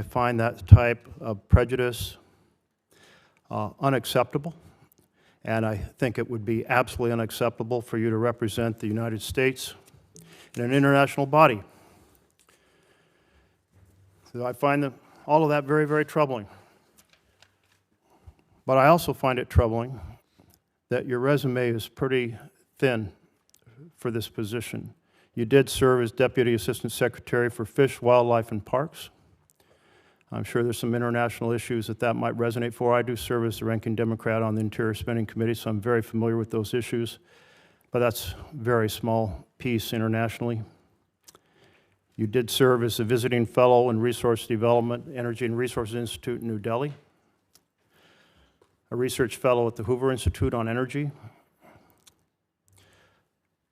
I find that type of prejudice unacceptable, and I think it would be absolutely unacceptable for you to represent the United States in an international body. So I find all of that very, very troubling. But I also find it troubling that your resume is pretty thin for this position. You did serve as Deputy Assistant Secretary for Fish, Wildlife, and Parks. I'm sure there's some international issues that might resonate for. I do serve as the ranking Democrat on the Interior Spending Committee, so I'm very familiar with those issues. But that's a very small piece internationally. You did serve as a visiting fellow in Resource Development, Energy and Resources Institute in New Delhi, a research fellow at the Hoover Institute on Energy.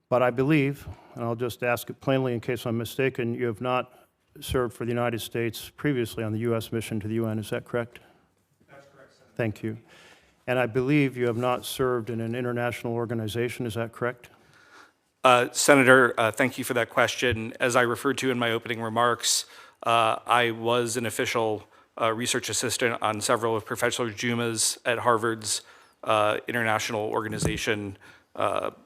But I believe, and I'll just ask it plainly in case I'm mistaken, you have not served for the United States previously on the U.S. mission to the UN. Is that correct? That's correct, Senator. Thank you. And I believe you have not served in an international organization. Is that correct? Senator, thank you for that question. As I referred to in my opening remarks, I was an official research assistant on several of Professor Juma's at Harvard's international organization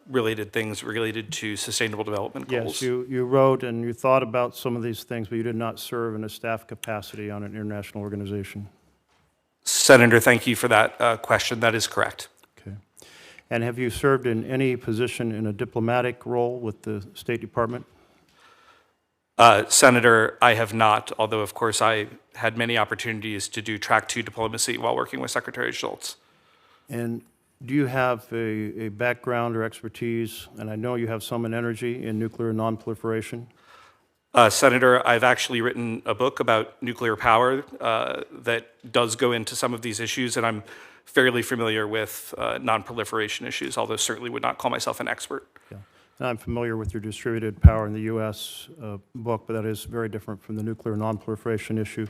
related things related to sustainable development goals. Yes, you wrote and you thought about some of these things, but you did not serve in a staff capacity on an international organization. Senator, thank you for that question. That is correct. Okay. And have you served in any position in a diplomatic role with the State Department? Senator, I have not, although of course I had many opportunities to do track 2 diplomacy while working with Secretary Schultz. And do you have a background or expertise, and I know you have some in energy, in nuclear non-proliferation? Senator, I've actually written a book about nuclear power that does go into some of these issues, and I'm fairly familiar with non-proliferation issues, although certainly would not call myself an expert. Yeah. And I'm familiar with your distributed power in the U.S. Book, but that is very different from the nuclear non-proliferation issue.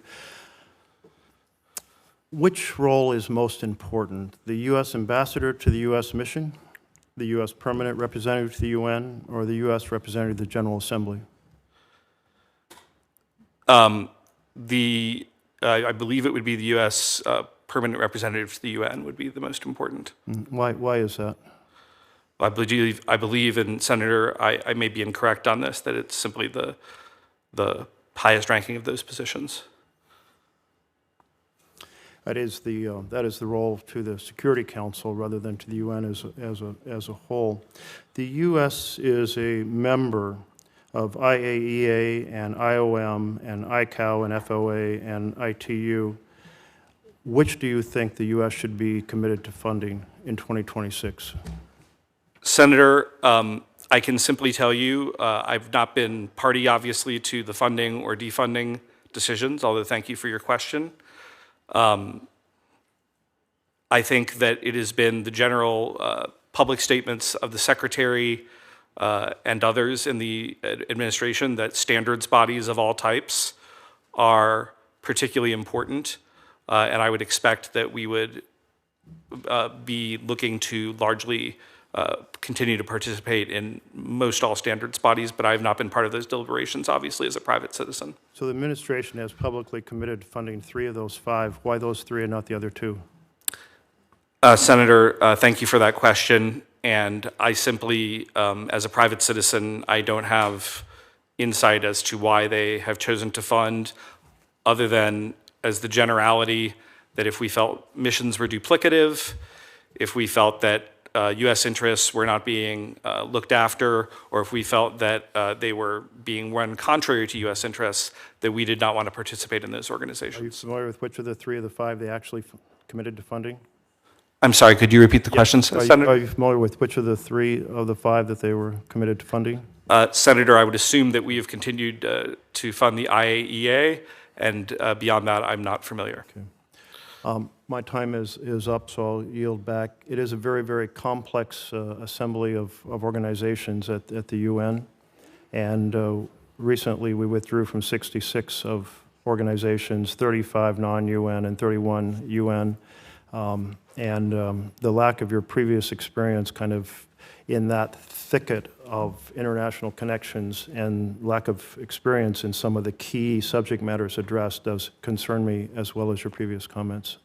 Which role is most important? The U.S. ambassador to the U.S. mission, the U.S. permanent representative to the UN, or the U.S. representative to the General Assembly? I believe it would be the U.S. Permanent representative to the UN would be the most important. Why is that? I believe, and Senator, I may be incorrect on this, that it's simply the highest ranking of those positions. That is the role to the Security Council rather than to the UN as a whole. The U.S. is a member of IAEA and IOM and ICAO and FOA and ITU. Which do you think the U.S. should be committed to funding in 2026? Senator, I can simply tell you I've not been party, obviously, to the funding or defunding decisions, although thank you for your question. I think that it has been the general public statements of the Secretary and others in the administration that standards bodies of all types are particularly important, and I would expect that we would be looking to largely continue to participate in most all standards bodies, but I have not been part of those deliberations, obviously, as a private citizen. So the administration has publicly committed to funding 3 of those 5. Why those 3 and not the other 2? Senator, thank you for that question. And I simply, as a private citizen, I don't have insight as to why they have chosen to fund, other than as the generality that if we felt missions were duplicative, if we felt that U.S. interests were not being looked after, or if we felt that they were being run contrary to U.S. interests, that we did not want to participate in those organizations. Are you familiar with which of the 3 of the 5 they actually committed to funding? I'm sorry, could you repeat the question, Senator? Are you familiar with which of the 3 of the 5 that they were committed to funding? Senator, I would assume that we have continued to fund the IAEA, and beyond that, I'm not familiar. Okay. My time is up, so I'll yield back. It is a very, very complex assembly of organizations at the UN, and recently we withdrew from 66 of organizations, 35 non-UN and 31 UN, and the lack of your previous experience kind of in that thicket of international connections and lack of experience in some of the key subject matters addressed does concern me, as well as your previous comments.